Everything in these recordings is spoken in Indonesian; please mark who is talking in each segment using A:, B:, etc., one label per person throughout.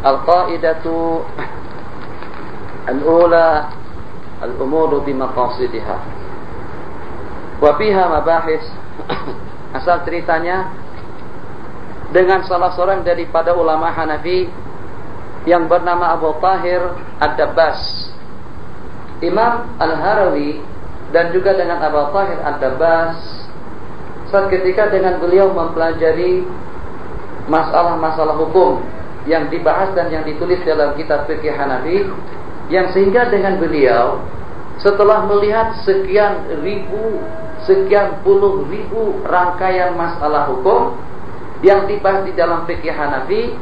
A: Al-qaidatu al-ula al-umuru bimaqasidiha wa fiha mabahis. Asal ceritanya dengan salah seorang daripada ulama Hanafi yang bernama Abu Tahir Ad-Dabbas. Imam Al-Harawi dan juga dengan Abu Tahir Ad-Dabbas, saat ketika dengan beliau mempelajari masalah-masalah hukum yang dibahas dan yang ditulis dalam kitab fikih Hanafi, yang sehingga dengan beliau setelah melihat sekian puluh ribu rangkaian masalah hukum yang dibahas di dalam fikih Hanafi,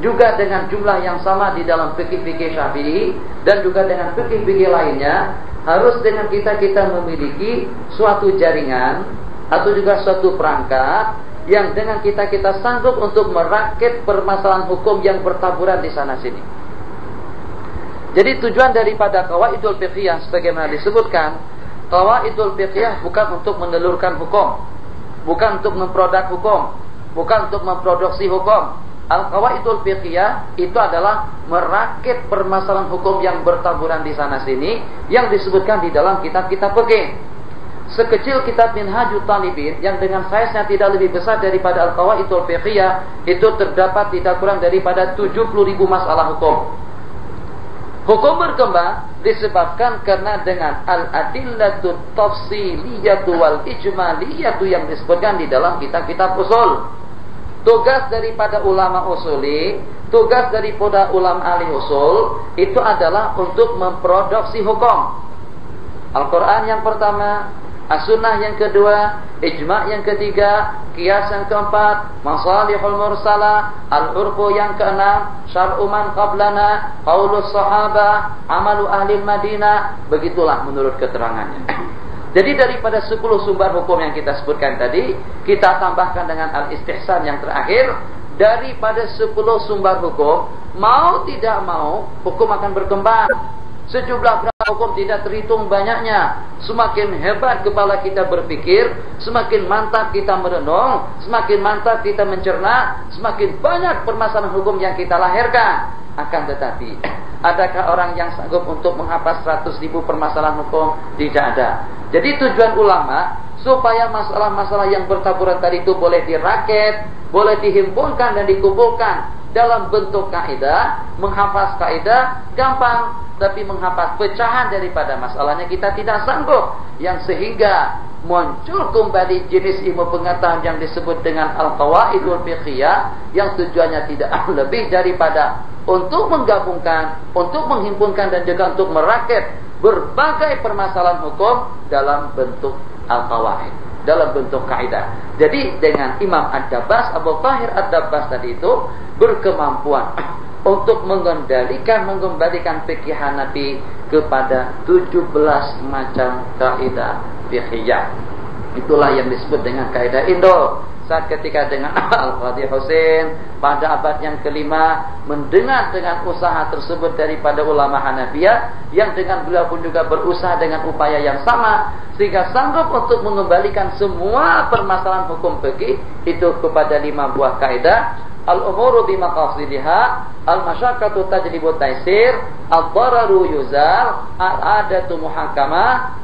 A: juga dengan jumlah yang sama di dalam fikih-fikih Syafi'i dan juga dengan fikih-fikih lainnya, harus dengan kita memiliki suatu jaringan atau juga suatu perangkat yang dengan kita sanggup untuk merakit permasalahan hukum yang bertaburan di sana sini. Jadi tujuan daripada qawaidul fiqhiyah sebagaimana disebutkan, qawaidul fiqhiyah bukan untuk menelurkan hukum, bukan untuk memproduk hukum, bukan untuk memproduksi hukum. Al-qawaidul fiqhiyah itu adalah merakit permasalahan hukum yang bertaburan di sana sini yang disebutkan di dalam kitab-kitab fikih. Sekecil kitab Minhajut Talibin yang dengan size-nya tidak lebih besar daripada Al-Qawaidul Fiqhiyah, itu terdapat tidak kurang daripada 70.000 masalah hukum. Hukum berkembang disebabkan karena dengan al-adillatut tafsiliyatu wal ijmaliyatu yang disebutkan di dalam kitab-kitab usul. Tugas daripada ulama usuli, tugas daripada ulama ahli usul itu adalah untuk memproduksi hukum. Al-Quran yang pertama, As-Sunnah yang kedua, Ijma' yang ketiga, Qiyas yang keempat, Masalihul Mursalah, Al-Urfu yang keenam, Syar'u man qablana, Qaulus Sahabah, Amalu Ahli Madinah. Begitulah menurut keterangannya. Jadi daripada 10 sumber hukum yang kita sebutkan tadi, kita tambahkan dengan al-istihsan yang terakhir. Daripada 10 sumber hukum, mau tidak mau, hukum akan berkembang. Sejumlah berapa hukum tidak terhitung banyaknya. Semakin hebat kepala kita berpikir, semakin mantap kita merenung, semakin mantap kita mencerna, semakin banyak permasalahan hukum yang kita lahirkan. Akan tetapi, adakah orang yang sanggup untuk menghafal 100.000 permasalahan hukum? Tidak ada. Jadi tujuan ulama supaya masalah-masalah yang bertaburan tadi itu boleh dirakit, boleh dihimpunkan dan dikumpulkan dalam bentuk kaidah. Menghafaz kaidah gampang, tapi menghafaz pecahan daripada masalahnya kita tidak sanggup, yang sehingga muncul kembali jenis ilmu pengetahuan yang disebut dengan al-qawaidul fiqhiyah, yang tujuannya tidak lebih daripada untuk menggabungkan, untuk menghimpunkan dan juga untuk merakit berbagai permasalahan hukum dalam bentuk al-qawaid, dalam bentuk kaidah. Jadi dengan Imam Ad-Dabbas, Abu Tahir Ad-Dabbas tadi itu berkemampuan untuk mengembalikan fikih Hanafi kepada 17 macam kaidah fiqhiyah. Itulah yang disebut dengan kaidah Indo. Saat ketika dengan Al-Qadhi Husain pada abad yang kelima mendengar dengan usaha tersebut daripada ulama Hanafiyah, yang dengan beliau pun juga berusaha dengan upaya yang sama sehingga sanggup untuk mengembalikan semua permasalahan hukum fikih itu kepada 5 buah kaidah. Al-umuru bimaqasidiha, al-masyaqqatu tajlibu taysir, ad-dararu yuzal, al-adatu muhakamah.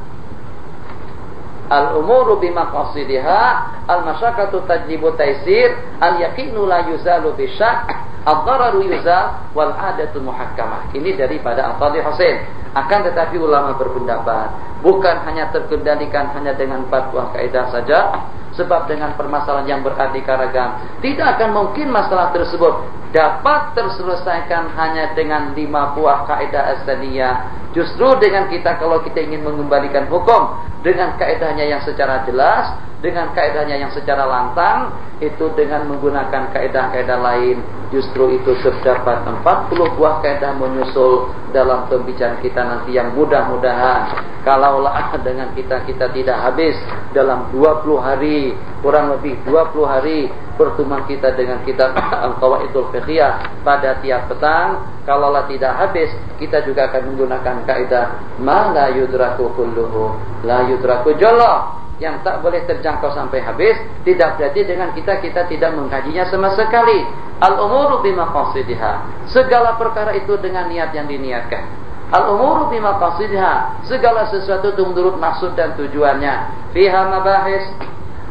A: Al-umuru bimaqasidiha, al-masyaqqatu tajlibu taysir, al-yaqinu la yuzalu bisyak, ad-dararu yuzal, wal-adatu muhakamah. Ini daripada Al-Qadhi Husain. Akan tetapi ulama berpendapat bukan hanya terkendalikan hanya dengan 4 buah kaidah saja. Sebab dengan permasalahan yang beraneka ragam, tidak akan mungkin masalah tersebut dapat terselesaikan hanya dengan 5 buah kaidah asaliyah. Justru dengan kalau kita ingin mengembalikan hukum dengan kaidahnya yang secara jelas, dengan kaidahnya yang secara lantang, itu dengan menggunakan kaidah-kaidah lain, justru itu terdapat 40 buah kaidah menyusul dalam pembicaraan kita nanti, yang mudah-mudahan kalaulah dengan kita tidak habis dalam 20 hari, kurang lebih 20 hari pertemuan kita dengan kitab Al-Qawaidul Fiqhiyah pada tiap petang, kalaulah tidak habis, kita juga akan menggunakan kaidah ma la yudraku kulluhu la yudraku jalla. yang tak boleh terjangkau sampai habis, tidak berarti dengan kita tidak mengkajinya sama sekali. Al-umuru bimaqasidiha, segala perkara itu dengan niat yang diniatkan. Al-umuru bimaqasidiha, segala sesuatu itu menurut maksud dan tujuannya. Fiha mabahis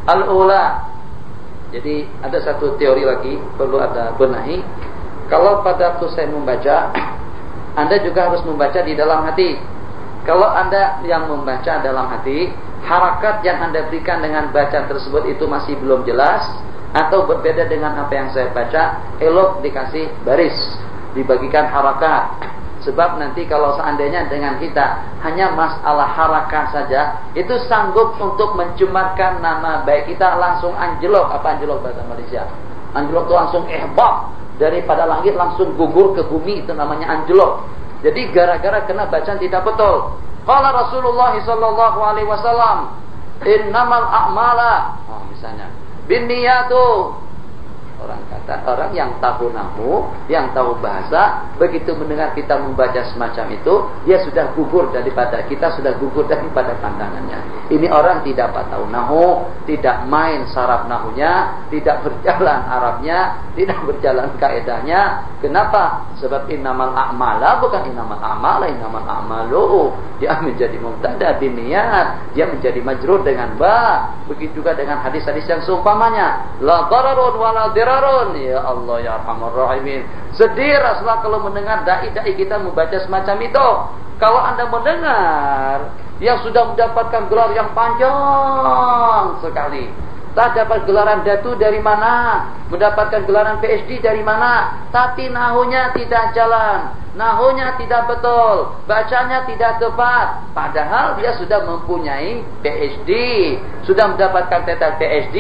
A: al-ula. Jadi ada satu teori lagi perlu ada benahi. Kalau pada waktu saya membaca, Anda juga harus membaca di dalam hati. Kalau Anda yang membaca dalam hati, harakat yang Anda berikan dengan bacaan tersebut itu masih belum jelas, atau berbeda dengan apa yang saya baca, elok dikasih baris, dibagikan harakat. Sebab nanti kalau seandainya dengan kita hanya masalah harakat saja, itu sanggup untuk mencemarkan nama baik kita, langsung anjlok. Apa anjlok bahasa Malaysia? Anjlok itu langsung ehbab, daripada langit langsung gugur ke bumi, itu namanya anjlok. Jadi gara-gara kena bacaan tidak betul. Qala Rasulullah sallallahu alaihi wasallam, innamal a'mala, misalnya binniyatu. Orang yang tahu nahwu, yang tahu bahasa, begitu mendengar kita membaca semacam itu, dia sudah gugur daripada kita, sudah gugur daripada pandangannya. Ini orang tidak tahu nahwu, tidak main saraf nahwunya, tidak berjalan Arabnya, tidak berjalan kaedahnya. Kenapa? Sebab innamal a'mala bukan innamal a'mala, innamal a'malu. Dia menjadi mubtada biniyat, dia menjadi majrur dengan ba. Begitu juga dengan hadis-hadis yang seumpamanya, la dararun wala dirarun. Ya Allah ya Arhamar Rahimin. Sedih Rasulullah kalau mendengar dai-dai kita membaca semacam itu. Kalau Anda mendengar yang sudah mendapatkan gelar yang panjang sekali, tak dapat gelaran datu dari mana, mendapatkan gelaran PhD dari mana, tapi nahunya tidak jalan, nahunya tidak betul, bacanya tidak tepat, padahal dia sudah mempunyai PhD, sudah mendapatkan titel PhD,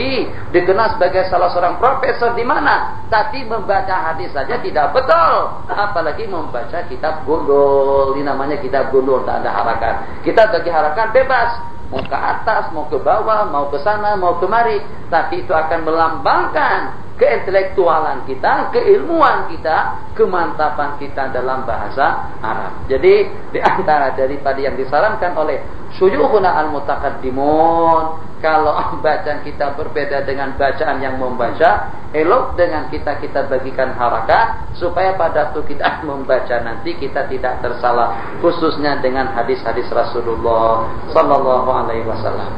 A: dikenal sebagai salah seorang profesor di mana, tapi membaca hadis saja tidak betul, apalagi membaca kitab gundul. Ini namanya kitab gundul, tak ada harakat. Kita bagi harakat bebas, mau ke atas, mau ke bawah, mau ke sana, mau kemari, tapi itu akan melambangkan keintelektualan kita, keilmuan kita, kemantapan kita dalam bahasa Arab. Jadi di antara daripada yang disarankan oleh syuyukhuna al-mutaqaddimun, kalau bacaan kita berbeda dengan bacaan yang membaca, elok dengan kita bagikan harakat, supaya pada waktu kita membaca nanti kita tidak tersalah, khususnya dengan hadis-hadis Rasulullah sallallahu alaihi wasallam.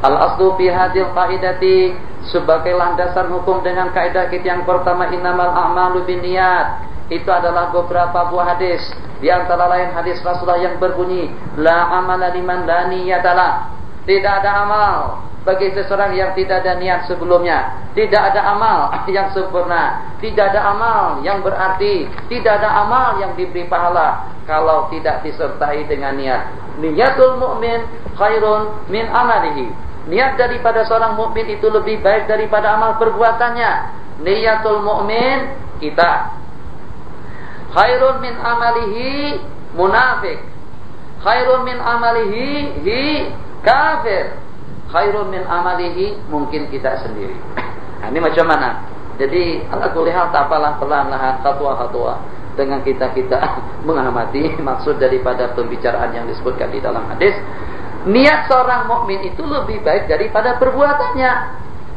A: Al-aslu fi hadhil qaidati, sebagai landasan hukum dengan kaidah kita yang pertama, innamal a'malu binniyat, itu adalah beberapa buah hadis. Di antara lain hadis Rasulullah yang berbunyi, la amala liman la niyatalah, tidak ada amal bagi seseorang yang tidak ada niat sebelumnya. Tidak ada amal yang sempurna, tidak ada amal yang berarti, tidak ada amal yang diberi pahala kalau tidak disertai dengan niat. Niyatul mu'min khairun min amalihi, niat daripada seorang mukmin itu lebih baik daripada amal perbuatannya. Niyatul mukmin kita, khairun min amalihi munafik, khairun min amalihi hi kafir, khairun min amalihi mungkin kita sendiri. Nah, ini macam mana? Jadi ala kulli hal tak apalah, perlahan-lahan, khatwa-khatwa, dengan kita mengamati maksud daripada pembicaraan yang disebutkan di dalam hadis. Niat seorang mukmin itu lebih baik daripada perbuatannya.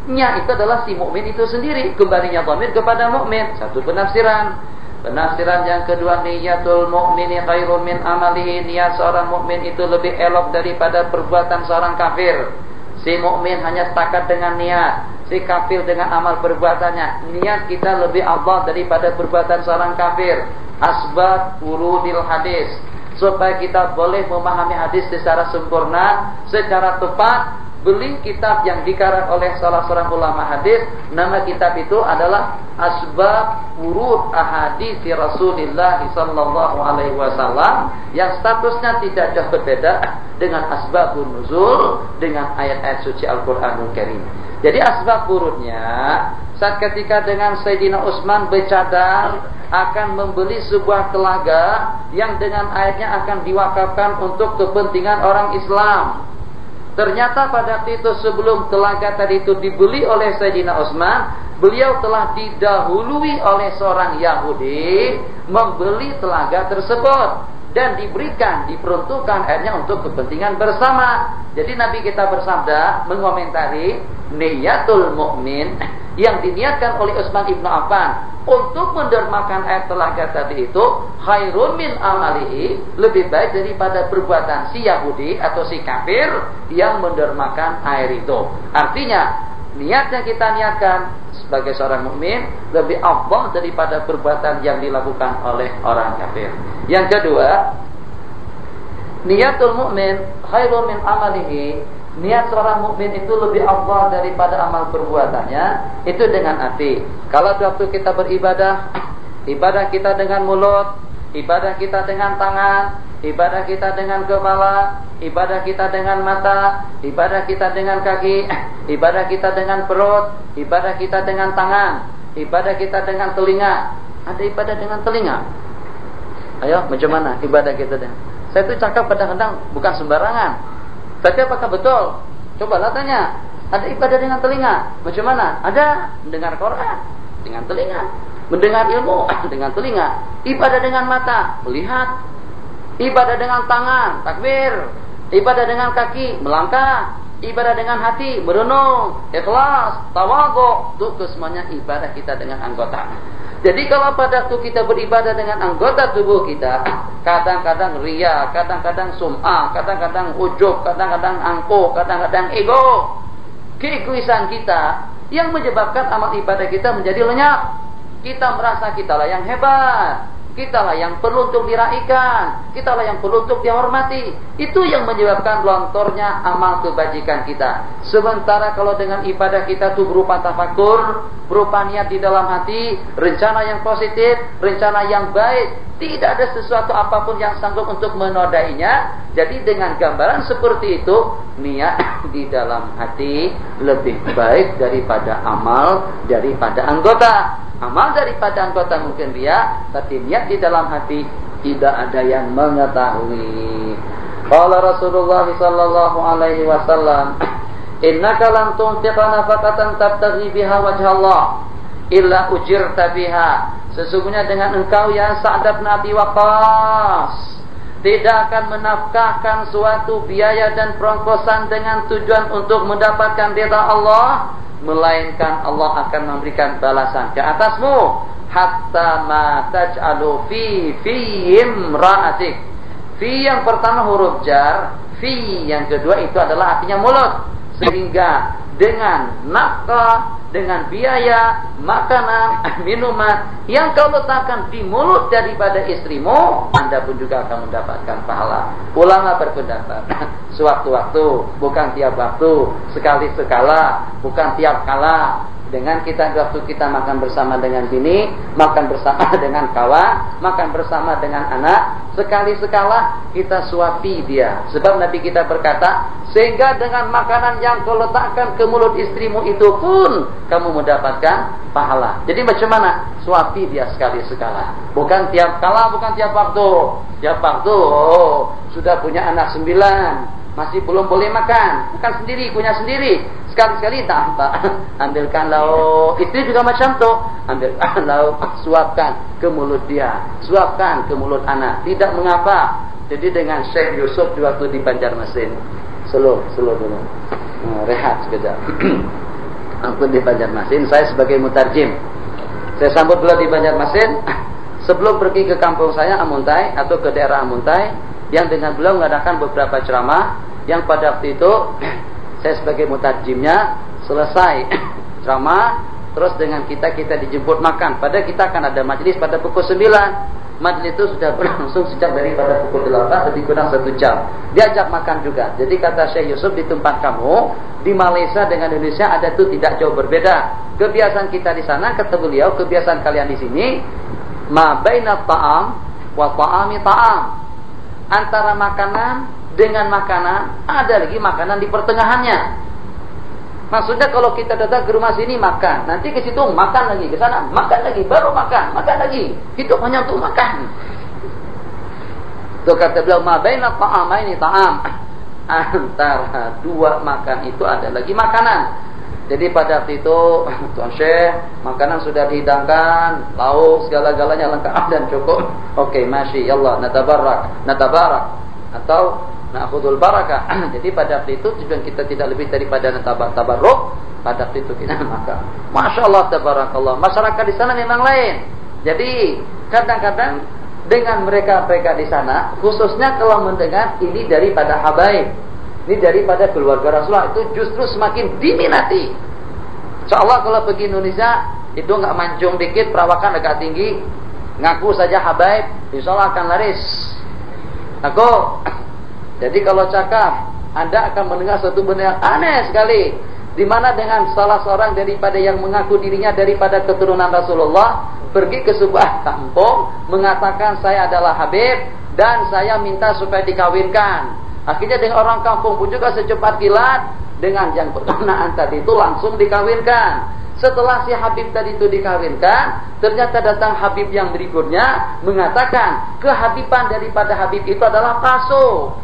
A: Niat itu adalah si mukmin itu sendiri. Kembalinya dhamir kepada mukmin. Satu penafsiran. Penafsiran yang kedua, niyatul mukmini khairun min amalihi, niat seorang mukmin itu lebih elok daripada perbuatan seorang kafir. Si mukmin hanya setakat dengan niat, si kafir dengan amal perbuatannya. Niat kita lebih afdal daripada perbuatan seorang kafir. Asbab wurudil hadis, supaya kita boleh memahami hadis secara sempurna, secara tepat, beli kitab yang dikarang oleh salah seorang ulama hadis. Nama kitab itu adalah Asbab Wurud Ahadits Rasulullah sallallahu alaihi wasallam, yang statusnya tidak jauh berbeda dengan Asbabun Nuzul, dengan ayat-ayat suci Al-Qur'anul Karim. Jadi asbab wurudnya, saat ketika dengan Sayyidina Utsman bercadar akan membeli sebuah telaga yang dengan airnya akan diwakafkan untuk kepentingan orang Islam. Ternyata pada waktu itu sebelum telaga tadi itu dibeli oleh Sayyidina Utsman, beliau telah didahului oleh seorang Yahudi membeli telaga tersebut. dan diberikan, diperuntukkan akhirnya untuk kepentingan bersama. Jadi Nabi kita bersabda mengomentari niyatul mukmin yang diniatkan oleh Utsman ibnu Affan untuk mendermakan air telaga tadi itu khairun min amalihi, lebih baik daripada perbuatan si Yahudi atau si kafir yang mendermakan air itu. Artinya niat yang kita niatkan sebagai seorang mukmin lebih afdal daripada perbuatan yang dilakukan oleh orang kafir. Yang kedua, niatul mukmin khairun min amalihi, niat seorang mukmin itu lebih afdal daripada amal perbuatannya itu dengan hati. Kalau waktu kita beribadah, ibadah kita dengan mulut, ibadah kita dengan tangan, ibadah kita dengan kepala, ibadah kita dengan mata, ibadah kita dengan kaki, ibadah kita dengan perut, ibadah kita dengan tangan, ibadah kita dengan telinga. Ada ibadah dengan telinga? Ayo, macam mana ibadah kita dengan? Saya itu cakap kadang-kadang bukan sembarangan. Tapi apakah betul? Cobalah tanya. Ada ibadah dengan telinga? Macam mana? Ada mendengar Quran dengan telinga, mendengar ilmu dengan telinga, ibadah dengan mata, melihat, ibadah dengan tangan, takbir, ibadah dengan kaki, melangkah, ibadah dengan hati, merenung, ikhlas, tawadhu. Itu semuanya ibadah kita dengan anggota. Jadi kalau pada waktu kita beribadah dengan anggota tubuh kita, kadang-kadang riya, kadang-kadang sum'ah, kadang-kadang ujub, kadang-kadang angkuh, kadang-kadang ego, keegoisan kita yang menyebabkan amal ibadah kita menjadi lenyap. Kita merasa kitalah yang hebat, kitalah yang perlu untuk diraikan, kitalah yang perlu untuk dihormati. Itu yang menyebabkan lontornya amal kebajikan kita. Sementara kalau dengan ibadah kita itu berupa tafakur, berupa niat di dalam hati, rencana yang positif, rencana yang baik, tidak ada sesuatu apapun yang sanggup untuk menodainya. Jadi dengan gambaran seperti itu, niat di dalam hati lebih baik daripada amal daripada anggota. Amal daripada anggota mungkin dia, tapi niat di dalam hati tidak ada yang mengetahui. Qala Rasulullah sallallahu alaihi wasallam, innaka lam tunfiqa nafaqatan tabtaghi biha wajhallah illa ujirta biha. Sesungguhnya dengan engkau ya Sa'd bin Abi Waqqas tidak akan menafkahkan suatu biaya dan perongkosan dengan tujuan untuk mendapatkan ridha Allah, melainkan Allah akan memberikan balasan ke atasmu hatta ma taj'alu fi imra'atik. Fi yang pertama huruf jar, fi yang kedua itu adalah artinya mulut. Sehingga dengan nafkah, dengan biaya, makanan, minuman yang kau letakkan di mulut daripada istrimu, Anda pun juga akan mendapatkan pahala. Ulama berpendapat, sewaktu-waktu, bukan tiap waktu, sekali-sekala, bukan tiap kala. Dengan kita waktu kita makan bersama dengan bini, makan bersama dengan kawan, makan bersama dengan anak, sekali-sekala kita suapi dia. Sebab Nabi kita berkata, sehingga dengan makanan yang kau letakkan ke mulut istrimu itu pun kamu mendapatkan pahala. Jadi macam mana? Suapi dia sekali-sekala. Bukan tiap kala, bukan tiap waktu. Tiap waktu, sudah punya anak 9, masih belum boleh makan. Makan sendiri, punya sendiri. Sekali-sekali tak apa. Ambilkan lauk. Itu juga macam tu. Ambilkan lauk, suapkan ke mulut dia, suapkan ke mulut anak. Tidak mengapa. Jadi dengan Syekh Yusuf waktu di Banjarmasin, slow dulu, rehat sekejap. Aku di Banjarmasin, saya sebagai mutarjim. Saya sambut beliau di Banjarmasin. Sebelum pergi ke kampung saya Amuntai atau ke daerah Amuntai, yang dengan beliau mengadakan beberapa ceramah, yang pada waktu itu saya sebagai mutarjimnya selesai ceramah, terus dengan kita dijemput makan. Padahal kita akan ada majelis pada pukul 9. Majelis itu sudah berlangsung sejak daripada pukul 8, lebih kurang 1 jam. Diajak makan juga. Jadi kata Syekh Yusuf, di tempat kamu di Malaysia dengan Indonesia ada itu tidak jauh berbeda. Kebiasaan kita di sana kata beliau, kebiasaan kalian di sini ma baina ta'am wa ta'ami ta'am. Antara makanan dengan makanan, ada lagi makanan di pertengahannya. Maksudnya kalau kita datang ke rumah sini makan, nanti ke situ makan lagi, ke sana makan lagi, baru makan lagi. Hidup hanya untuk makan. Itu kata beliau, ma baina ta'amaini ta'am. Antara dua makan itu ada lagi makanan. Jadi pada waktu itu Tuan Syekh, makanan sudah dihidangkan, lauk segala-galanya lengkap dan cukup. Oke, masya Allah, natabarak atau na'khudul barakah. Jadi pada waktu itu tujuan kita tidak lebih daripada tabarruk. Pada waktu itu kita makan. Masya Allah, tabarakallah. Masyarakat di sana memang lain. Jadi kadang-kadang dengan mereka di sana, khususnya kalau mendengar ini daripada habaib, ini daripada keluarga Rasulullah, itu justru semakin diminati. Insyaallah kalau pergi Indonesia itu nggak mancung dikit, perawakan agak tinggi, ngaku saja habaib, insyaallah akan laris. Jadi kalau cakap, Anda akan mendengar satu benda yang aneh sekali, di mana dengan salah seorang daripada yang mengaku dirinya daripada keturunan Rasulullah pergi ke sebuah kampung mengatakan saya adalah Habib dan saya minta supaya dikawinkan. Akhirnya dengan orang kampung pun juga secepat kilat dengan yang perkenaan tadi itu langsung dikawinkan. Setelah si Habib tadi itu dikawinkan, ternyata datang Habib yang berikutnya mengatakan kehabiban daripada Habib itu adalah palsu.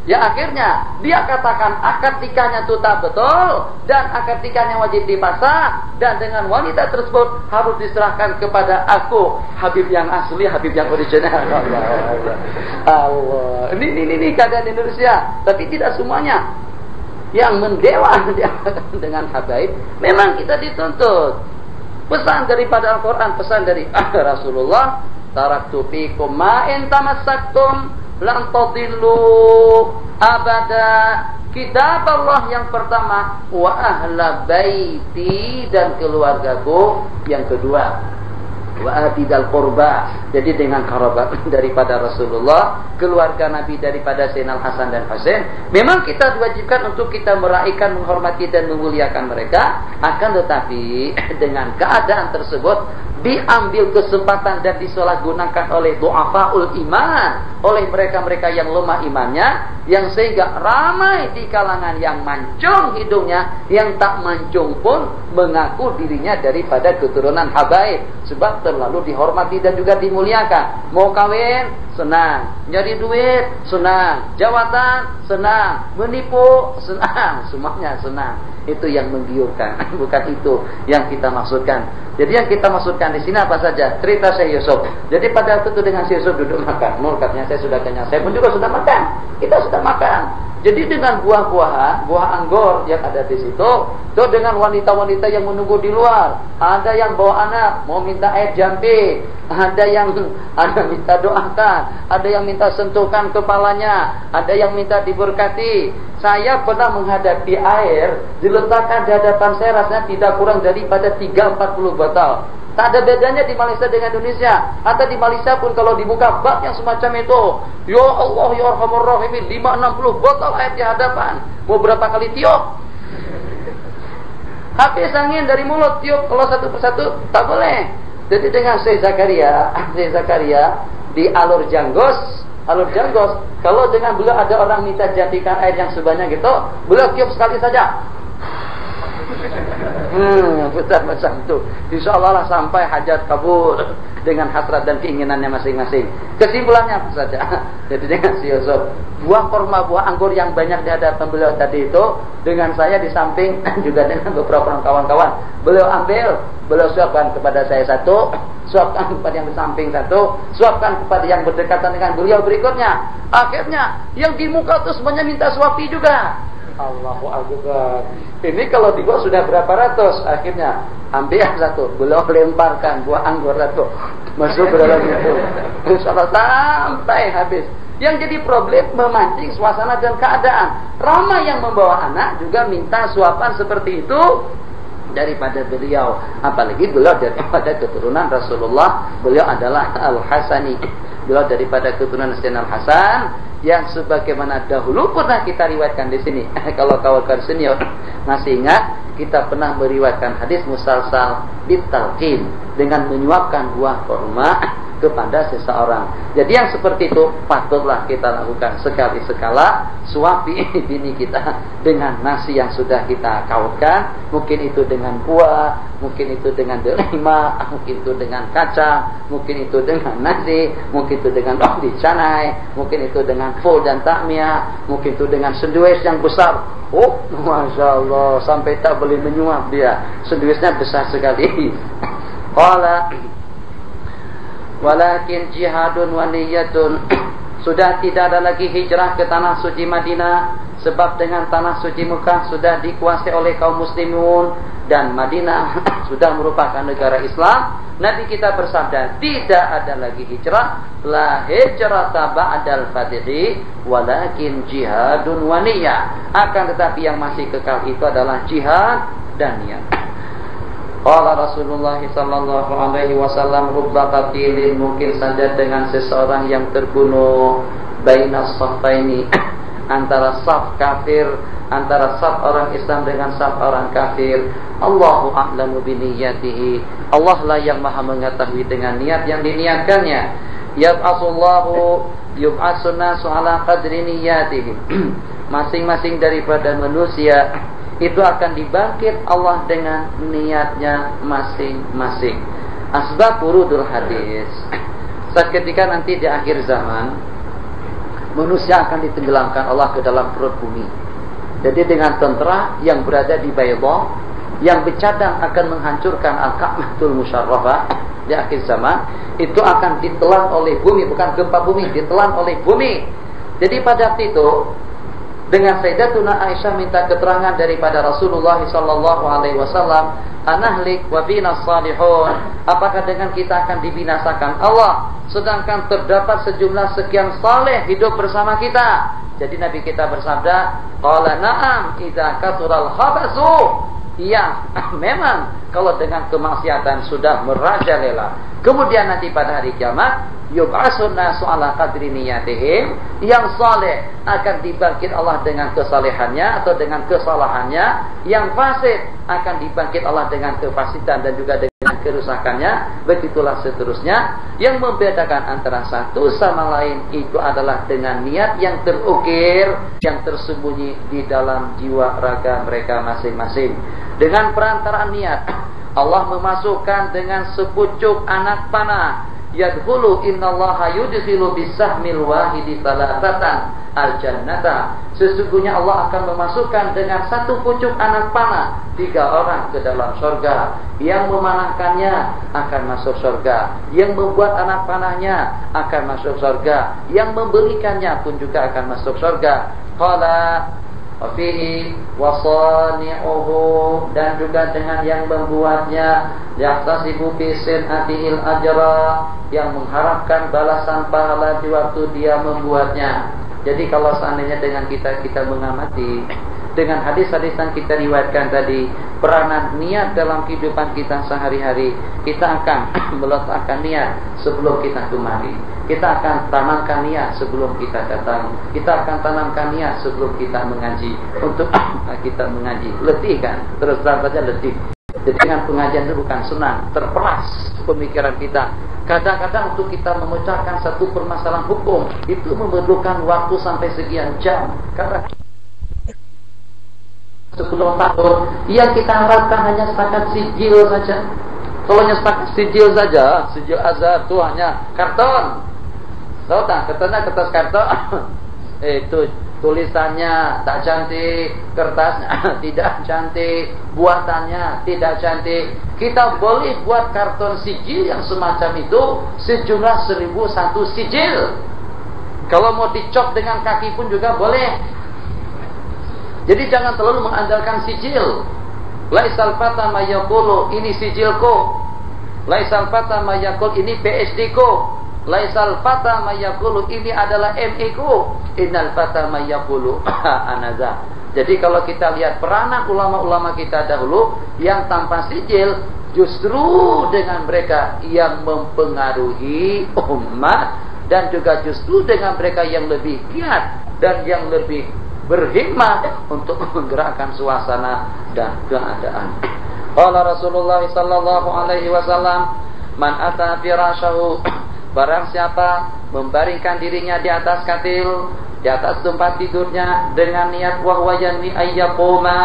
A: Ya akhirnya dia katakan akad nikahnya itu tak betul dan akad nikahnya wajib dipasang dan dengan wanita tersebut harus diserahkan kepada aku, Habib yang asli, Habib yang original. Allah. Ini keadaan Indonesia, tapi tidak semuanya yang mendewa dengan habaib. Memang kita dituntut. Pesan daripada Al-Quran, pesan dari Rasulullah, taraktu fikum ma in tamassaktum lan tadillu abada. Kitab Allah yang pertama, wa ahla baiti, dan keluargaku yang kedua, wa atidal qurba. Jadi dengan kerabat daripada Rasulullah, keluarga Nabi daripada Sayyidina Hasan dan Husain, memang kita diwajibkan untuk kita meraihkan, menghormati dan memuliakan mereka. Akan tetapi dengan keadaan tersebut diambil kesempatan dan disalahgunakan oleh du'afaul iman, oleh mereka-mereka yang lemah imannya, yang sehingga ramai di kalangan yang mancung hidungnya, yang tak mancung pun mengaku dirinya daripada keturunan habaib, sebab terlalu dihormati dan juga dimuliakan. Mau kawin senang, nyari duit senang, jabatan senang, menipu senang, semuanya senang. Itu yang menggiurkan, bukan itu yang kita maksudkan. Jadi yang kita maksudkan di sini apa saja? Cerita Syekh Yusuf. Jadi pada waktu itu dengan Syekh Yusuf duduk makan. Katanya saya sudah kenyang. Saya pun juga sudah makan. Kita sudah makan. Jadi dengan buah-buahan, buah anggur yang ada di situ, itu dengan wanita-wanita yang menunggu di luar. Ada yang bawa anak, mau minta air jampi. Ada yang minta doakan. Ada yang minta sentuhkan kepalanya. Ada yang minta diberkati. Saya pernah menghadapi air, diletakkan di hadapan saya, rasanya tidak kurang daripada 3-40 botol. Tak ada bedanya di Malaysia dengan Indonesia. Atau di Malaysia pun kalau dibuka bab yang semacam itu, ya Allah ya Arhamar Rahimin, 5-60 botol air di hadapan. Mau berapa kali tiup? Habis angin dari mulut, tiup kalau satu persatu tak boleh. Jadi dengan Syekh Zakaria di Alur Janggos, kalau dengan beliau ada orang minta jadikan air yang sebanyak gitu, beliau tiup sekali saja. Macam itu. InsyaAllah lah sampai hajat kabul dengan hasrat dan keinginannya masing-masing. Kesimpulannya apa saja? Jadi dengan si Yusuf, buah kurma, buah anggur yang banyak di hadapan beliau tadi itu, dengan saya di samping juga dengan beberapa kawan-kawan, beliau ambil, beliau suapkan kepada saya satu, suapkan kepada yang di samping satu, suapkan kepada yang berdekatan dengan beliau berikutnya. Akhirnya yang di muka itu semuanya minta suapi juga. Allahu Akbar. Ini kalau dibawa sudah berapa ratus. Akhirnya ambil satu, beliau lemparkan buah anggur satu, masuk ke dalam itu. Insyaallah sampai habis. Yang jadi problem memancing suasana dan keadaan. Ramai yang membawa anak juga minta suapan seperti itu daripada beliau. Apalagi beliau daripada keturunan Rasulullah. Beliau adalah Al-Hasani. Beliau daripada keturunan Sayyidina Hasan, yang sebagaimana dahulu pernah kita riwayatkan di sini. Kalau kawan-kawan senior masih ingat, kita pernah meriwayatkan hadis musalsal bitalqin, dengan menyuapkan buah kurma kepada seseorang. Jadi yang seperti itu patutlah kita lakukan. Sekali-sekala suapi bini kita dengan nasi yang sudah kita kautkan. Mungkin itu dengan kuah, mungkin itu dengan delima, mungkin itu dengan kacang, mungkin itu dengan nasi, mungkin itu dengan roti canai, mungkin itu dengan full dan takmiyah, mungkin itu dengan sendues yang besar. Oh, Masya Allah, sampai tak boleh menyuap dia. Senduesnya besar sekali. Qala walakin jihadun wa niyyatun. Sudah tidak ada lagi hijrah ke tanah suci Madinah, sebab dengan tanah suci Mekah sudah dikuasai oleh kaum muslimun dan Madinah sudah merupakan negara Islam. Nabi kita bersabda, tidak ada lagi hijrah, la hijrata ba'dal fathi walakin jihadun wa niyyah. Akan tetapi yang masih kekal itu adalah jihad dan niat. Qala Rasulullah sallallahu alaihi wasallam, rubba qatilin, mungkin saja dengan seseorang yang terbunuh bainas saffaini, antara saf kafir, antara saf orang Islam dengan saf orang kafir. Allahu a'lamu biniyatihi, Allah lah yang maha mengetahui dengan niat yang diniatkannya. Yab'atsullahu yub'atsun nasu ala qadri niyatihim. Masing-masing daripada manusia itu akan dibangkit Allah dengan niatnya masing-masing. Asbab wurudul hadis. Saat ketika nanti di akhir zaman, manusia akan ditenggelamkan Allah ke dalam perut bumi. Jadi dengan tentara yang berada di Baydah, yang bercadang akan menghancurkan Al-Ka'batul Musyarrafah di akhir zaman, itu akan ditelan oleh bumi, bukan gempa bumi, ditelan oleh bumi. Jadi pada waktu itu, dengan Sayyidatuna Aisyah minta keterangan daripada Rasulullah sallallahu alaihi wasallam, anahlik wa bina salihun, apakah dengan kita akan dibinasakan Allah sedangkan terdapat sejumlah sekian saleh hidup bersama kita? Jadi Nabi kita bersabda, qala na'am idza katural khabasu. Iya, memang kalau dengan kemaksiatan sudah merajalela. Kemudian nanti pada hari kiamat, yub'atsun nasu ala qadri niyatihim, yang saleh akan dibangkit Allah dengan kesalehannya atau dengan kesalahannya, yang fasik akan dibangkit Allah dengan kefasidan dan juga dengan kerusakannya. Begitulah seterusnya. Yang membedakan antara satu sama lain itu adalah dengan niat yang terukir, yang tersembunyi di dalam jiwa raga mereka masing-masing. Dengan perantaraan niat, Allah memasukkan dengan sepucuk anak panah, yadkhulu innallaha yudkhilu bisahmil wahidi salasatan al-jannata. Sesungguhnya Allah akan memasukkan dengan satu pucuk anak panah 3 orang ke dalam surga. Yang memanahkannya akan masuk surga, yang membuat anak panahnya akan masuk surga, yang memberikannya pun juga akan masuk surga. Qala wafihi wasani'uhu, dan juga dengan yang membuatnya, yahtasibu bisin atihil ajra, yang mengharapkan balasan pahala di waktu dia membuatnya. Jadi kalau seandainya dengan kita mengamati dengan hadis-hadis yang kita riwayatkan tadi, peranan niat dalam kehidupan kita sehari-hari, kita akan meletakkan niat sebelum kita kemari. Kita akan tanamkan niat sebelum kita datang. Kita akan tanamkan niat sebelum kita mengaji. Untuk kita mengaji, letih kan? Terus terang saja letih. Jadi dengan pengajian itu bukan senang, terperas pemikiran kita. Kadang-kadang untuk kita memecahkan satu permasalahan hukum itu memerlukan waktu sampai sekian jam. Karena 10 tahun yang kita harapkan hanya setakat sijil saja. Kalau hanya setakat sijil saja, sijil azhar itu hanya karton. Tahu tak? Kertasnya kertas karton. Itu tulisannya tak cantik, kertasnya tidak cantik, buatannya tidak cantik. Kita boleh buat karton sijil yang semacam itu sejumlah 1001 sijil. Kalau mau dicop dengan kaki pun juga boleh. Jadi jangan terlalu mengandalkan sijil. Laisal fata ma yaqulu ini sijilku. Laisal fata ma yaqul ini PSD ku. Laisal fata ma yaqulu ini adalah ME ku. Innal fata ma yaqulu anaza. Jadi kalau kita lihat peranan ulama-ulama kita dahulu yang tanpa sijil, justru dengan mereka yang mempengaruhi umat, dan juga justru dengan mereka yang lebih giat dan yang lebih berhikmah untuk menggerakkan suasana dan keadaan. Qala Rasulullah sallallahu alaihi wasallam, man ata firashahu barang siapa membaringkan dirinya di atas katil, di atas tempat tidurnya dengan niat wahwa yanwi ayyaquma,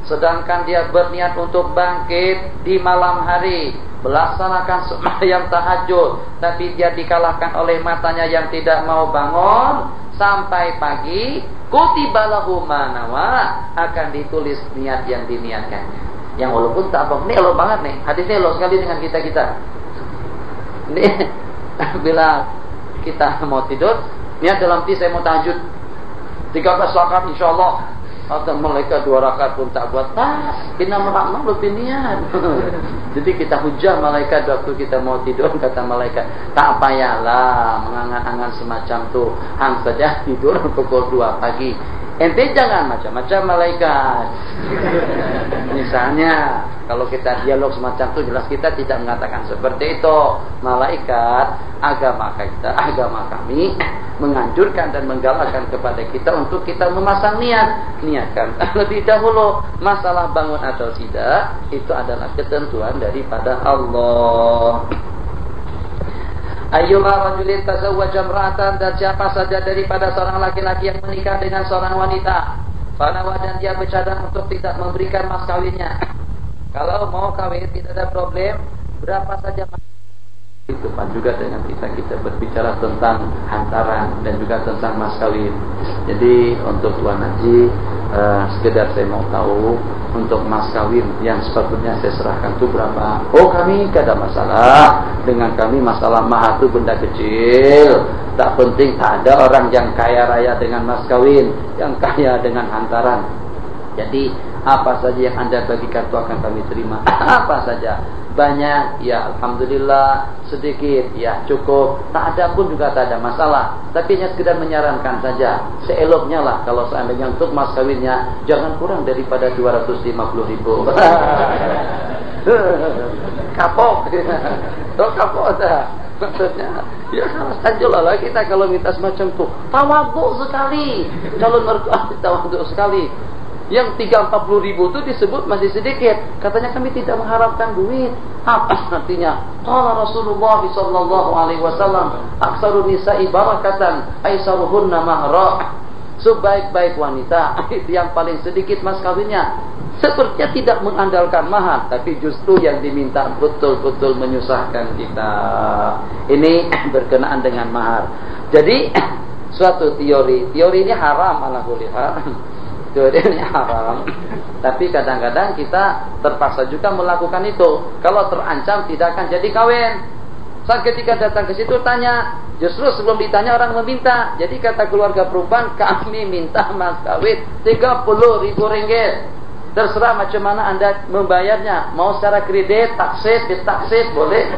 A: sedangkan dia berniat untuk bangkit di malam hari melaksanakan sembahyang tahajud, tapi dia dikalahkan oleh matanya yang tidak mau bangun sampai pagi, kutiba lahu ma nawa, akan ditulis niat yang diniatkannya. Yang walaupun tak apa, ini elok banget nih, hadisnya elok sekali dengan kita. Ini bila kita mau tidur, niat dalam hati saya mau tahajud 13 rakaat insyaallah. Atau malaikat 2 rakaat pun tak buat. Inna rahmah lebih niat. Jadi kita hujah malaikat waktu kita mau tidur, kata malaikat, tak payahlah mengangan-angan semacam tu, hang saja tidur pukul 2 pagi. Ente jangan macam-macam malaikat. Misalnya kalau kita dialog semacam itu, jelas kita tidak mengatakan seperti itu. Malaikat, agama kami menganjurkan dan menggalakkan kepada kita untuk kita memasang niat. Niatkan lebih dahulu. Masalah bangun atau tidak, itu adalah ketentuan daripada Allah. Ayyuma rajulin tazawwaja imra'atan, dan siapa saja daripada seorang laki-laki yang menikah dengan seorang wanita, fanawa, dan dia bercadang untuk tidak memberikan mas kawinnya. Kalau mau kawin tidak ada problem, berapa saja mas. Itu Pak juga dengan kita berbicara tentang hantaran dan juga tentang mas kawin. Jadi untuk Tuan Haji, sekedar saya mau tahu untuk mas kawin yang sepatutnya saya serahkan itu berapa? Oh, kami tidak ada masalah. Dengan kami masalah mahar itu benda kecil. Tak penting, tak ada orang yang kaya raya dengan mas kawin, yang kaya dengan hantaran. Jadi apa saja yang Anda bagikan itu akan kami terima. Apa saja. Banyak, ya alhamdulillah. Sedikit, ya cukup. Tak ada pun juga tak ada masalah. Tapi hanya sekedar menyarankan saja, seeloknya lah kalau seandainya untuk mas kawinnya jangan kurang daripada 250.000. Kapok. Kapok dah. Maksudnya, ya saja lah kita kalau minta semacam itu. Tawaduk sekali. Calon mertua tawaduk sekali. Yang 30-40 ribu itu disebut masih sedikit. Katanya kami tidak mengharapkan duit. Apa artinya? Qala Rasulullah sallallahu alaihi wasallam, "Aktsaru nisa'i barakatan aisaruhunna mahra." Sebaik-baik wanita itu yang paling sedikit mas kawinnya. Sepertinya tidak mengandalkan mahar, tapi justru yang diminta betul-betul menyusahkan kita. Ini berkenaan dengan mahar. Jadi suatu teori ini haram ala kulli hal. Teorinya haram, tapi kadang-kadang kita terpaksa juga melakukan itu. Kalau terancam tidak akan jadi kawin. Saat ketika datang ke situ tanya, justru sebelum ditanya orang meminta. Jadi kata keluarga perempuan, kami minta mas kawin 30.000 ringgit. Terserah macam mana Anda membayarnya. Mau secara kredit, taksit boleh.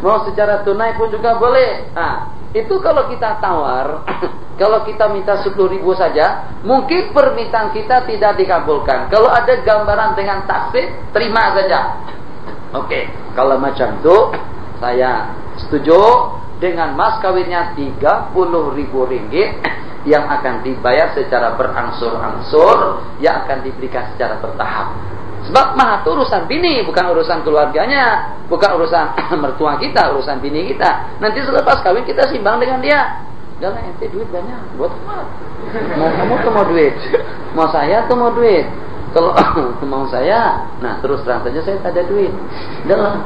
A: Mau secara tunai pun juga boleh. Nah, itu kalau kita tawar, kalau kita minta 10.000 saja, mungkin permintaan kita tidak dikabulkan. Kalau ada gambaran dengan taksit, terima saja. Oke, kalau macam itu, saya setuju dengan mas kawinnya 30.000 ringgit yang akan dibayar secara berangsur-angsur, yang akan diberikan secara bertahap. Sebab mahar itu urusan bini, bukan urusan keluarganya, bukan urusan mertua kita, urusan bini kita. Nanti selepas kawin kita simbang dengan dia. Jangan ente duit banyak, buat apa? Mau kamu tuh mau duit, mau saya tuh mau duit. Kalau mau saya, nah terus terang saja saya tak ada duit. Jangan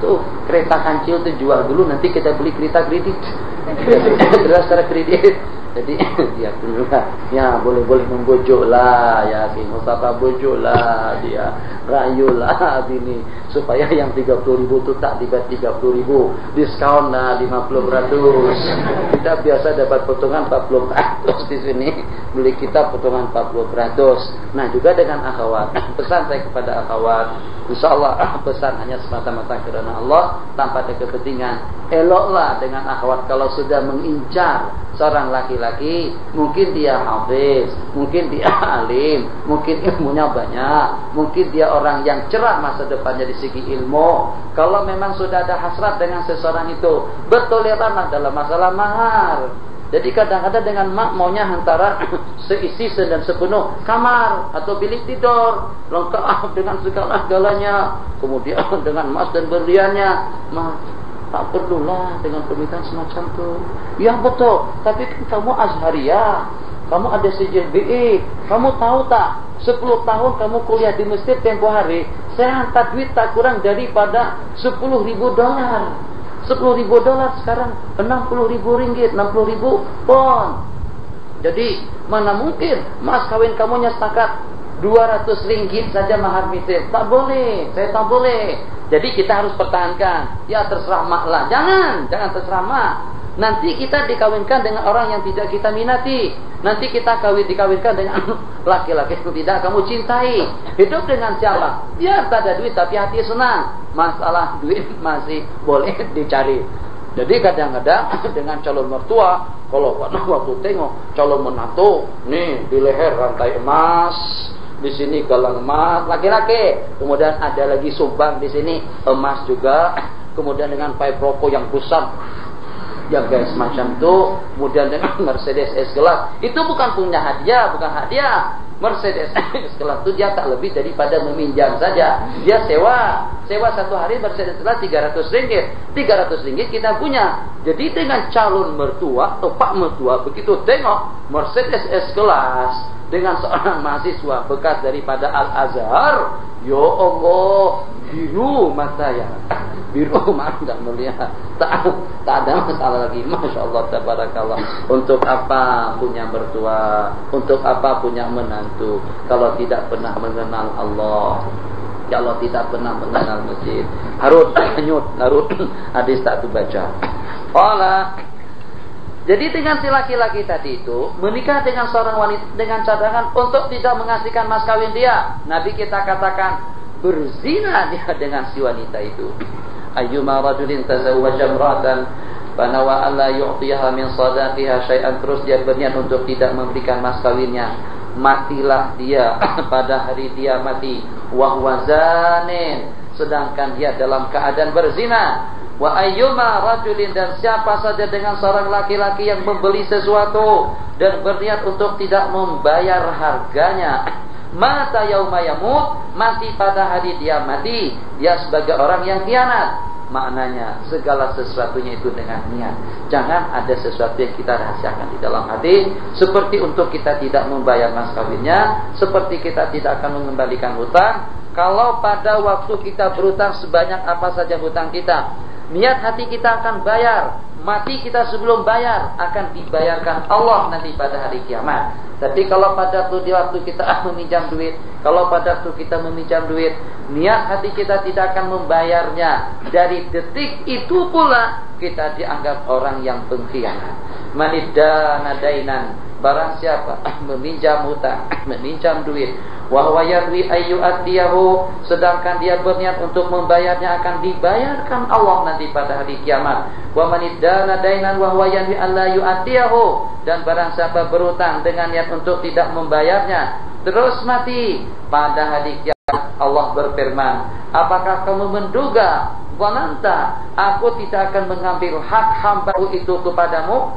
A: tuh kereta kancil tuh jual dulu, nanti kita beli kereta kredit. Terus secara kredit. Jadi dia pun juga, ya boleh membujuk lah, ya Mustafa bujuk lah dia, rayulah bini supaya yang 30.000 itu tak dibayar 30.000, diskon lah 50%. Kita biasa dapat potongan 40% di sini, beli kita potongan 40%. Nah juga dengan akhwat, pesan saya kepada akhwat, insyaallah pesan hanya semata-mata kerana Allah, tanpa ada kepentingan. Eloklah dengan akhwat kalau sudah mengincar seorang laki-laki, mungkin dia hafiz, mungkin dia alim, mungkin ilmunya banyak, mungkin dia orang yang cerah masa depannya di segi ilmu. Kalau memang sudah ada hasrat dengan seseorang itu, bertoleranlah dalam masalah mahar. Jadi kadang-kadang dengan mak maunya antara seisi dan sepenuh kamar atau bilik tidur, lengkap dengan segala-galanya, kemudian dengan emas dan berliannya. tak perlulah dengan permintaan semacam itu. Ya betul, tapi kan kamu Azhariyah, kamu ada CJBE, kamu tahu tak, 10 tahun kamu kuliah di masjid tempoh hari, saya hantar duit tak kurang daripada $10.000. $10.000 sekarang 60.000 ringgit, 60.000 pon. Jadi mana mungkin mas kawin kamunya setakat 200 ringgit saja mahar mitir. Tak boleh, saya tak boleh. Jadi kita harus pertahankan. Ya terserah mak lah. Jangan terserah mak. Nanti kita dikawinkan dengan orang yang tidak kita minati. Nanti kita dikawinkan dengan laki-laki yang tidak kamu cintai. Hidup dengan siapa? Biar tak ada duit tapi hati senang. Masalah duit masih boleh dicari. Jadi kadang-kadang dengan calon mertua, kalau waktu tengok calon menantu, nih di leher rantai emas, di sini gelang emas laki-laki, kemudian ada lagi sumbang di sini emas juga, kemudian dengan pipe rokok yang besar, yang kayak semacam itu, kemudian dengan Mercedes S-Class, itu bukan punya hadiah, bukan hadiah. Mercedes S-Class itu dia tak lebih daripada meminjam saja. Dia sewa satu hari Mercedes S-Class 300 ringgit. 300 ringgit kita punya. Jadi dengan calon mertua atau pak mertua begitu tengok Mercedes S-Class dengan seorang mahasiswa bekas daripada Al-Azhar, ya Allah, biru mata ya. Biru mata melihat. Tak ada masalah lagi. Masya Allah, tabarakallah. Untuk apa punya mertua? Untuk apa punya menantu? Kalau tidak pernah mengenal Allah, kalau tidak pernah mengenal masjid. Harut hadis tak tu baca. Jadi dengan si laki-laki tadi itu menikah dengan seorang wanita dengan cadangan untuk tidak mengasihkan mas kawin dia. Nabi kita katakan berzina dia dengan si wanita itu. Ayyuma rajulin tazawwaja imra'atan fanawa alla yu'tiha min sadaqiha syai'an, terus dia berniat untuk tidak memberikan mas kawinnya, matilah dia pada hari dia mati, wa huwa zanin, sedangkan dia dalam keadaan berzina. Wa ayyuma rajulin, dan siapa saja dengan seorang laki-laki yang membeli sesuatu dan berniat untuk tidak membayar harganya, mata yauma yamut, mati pada hari dia mati, dia sebagai orang yang khianat. Maknanya segala sesuatunya itu dengan niat. Jangan ada sesuatu yang kita rahasiakan di dalam hati, seperti untuk kita tidak membayar mas kawinnya, seperti kita tidak akan mengembalikan hutang. Kalau pada waktu kita berhutang sebanyak apa saja hutang kita, niat hati kita akan bayar, mati kita sebelum bayar, akan dibayarkan Allah nanti pada hari kiamat. Tapi kalau pada waktu kita meminjam duit, kalau pada waktu kita meminjam duit, niat hati kita tidak akan membayarnya, dari detik itu pula kita dianggap orang yang pengkhianat. Manidana dainan, barang siapa meminjam hutang, meminjam duit, wa huwa yarwi ayyu'atiyahu, sedangkan dia berniat untuk membayarnya, akan dibayarkan Allah nanti pada hari kiamat. Wa manidana dainan wa huwa yarwi alla yu'atiyahu, dan barang siapa berhutang dengan niat untuk tidak membayarnya terus mati, pada hari kiamat Allah berfirman, apakah kamu menduga, wananta, aku tidak akan mengambil hak hamba-Ku itu kepadamu?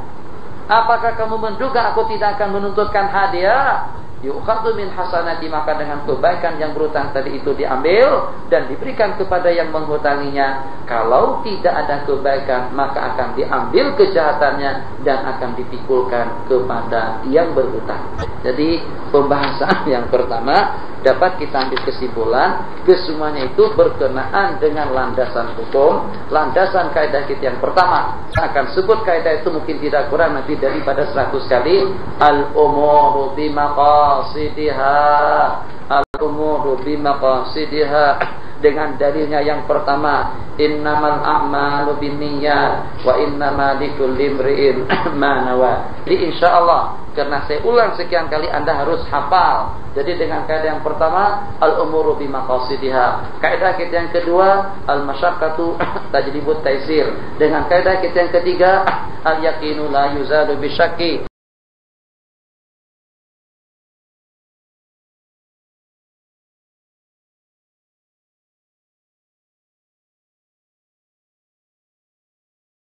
A: Apakah kamu menduga aku tidak akan menuntutkan hadiah? Yu'khadhu min hasanati, maka dengan kebaikan yang berhutang tadi itu diambil dan diberikan kepada yang menghutanginya. Kalau tidak ada kebaikan, maka akan diambil kejahatannya dan akan dipikulkan kepada yang berhutang. Jadi pembahasan yang pertama dapat kita ambil kesimpulan, kesemuanya itu berkenaan dengan landasan hukum, landasan kaidah kita yang pertama. Saya akan sebut kaidah itu mungkin tidak kurang nanti daripada 100 kali. Al-umuru bimaqasidiha, al-umuru bimaqasidiha. Dengan dalilnya yang pertama, innamal a'malu binniyat wa innama likulli imri'in ma nawa. Jadi insyaallah, karena saya ulang sekian kali, Anda harus hafal. Jadi dengan kaidah yang pertama, al-umuru bimaqasidiha. Kaidah kita yang kedua, al-masyaqqatu tajlibut taysir. Dengan kaidah kita yang ketiga, al-yaqinu la yuzalu bisyakki.